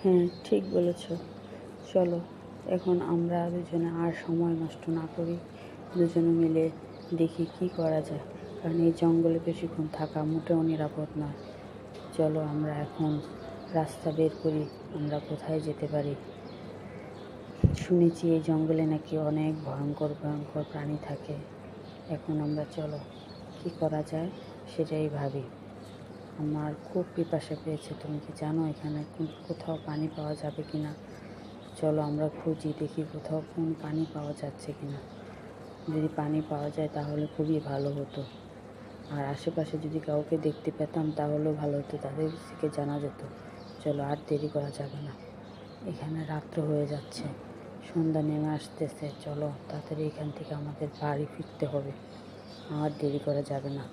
হ্যাঁ, ঠিক বলেছ। চলো এখন আমরা দুজনে আর সময় নষ্ট না করি, দুজনে মিলে দেখি কি করা যায়, কারণ এই জঙ্গলে বেশিক্ষণ থাকা মোটেও নিরাপদ নয়। চলো আমরা এখন রাস্তা বের করি, আমরা কোথায় যেতে পারি। শুনেছি এই জঙ্গলে নাকি অনেক ভয়ঙ্কর ভয়ঙ্কর প্রাণী থাকে। এখন আমরা চলো কি করা যায় সেটাই ভাবি। আমার খুব পিপাসা পেয়েছে, তুমি কি জানো এখানে কোথাও পানি পাওয়া যাবে কি না? চলো আমরা খুঁজি, দেখি কোথাও কোন পানি পাওয়া যাচ্ছে কি না। যদি পানি পাওয়া যায় তাহলে খুবই ভালো হতো, আর আশেপাশে যদি কাউকে দেখতে পেতাম তাহলেও ভালো হতো, তাদেরকে জানা যেত। চলো আর দেরি করা যাবে না, এখানে রাত্র হয়ে যাচ্ছে, সন্ধ্যা নেমে আসতেছে। চলো তাড়াতাড়ি এখান থেকে আমাদের বাড়ি ফিরতে হবে, আর দেরি করা যাবে না।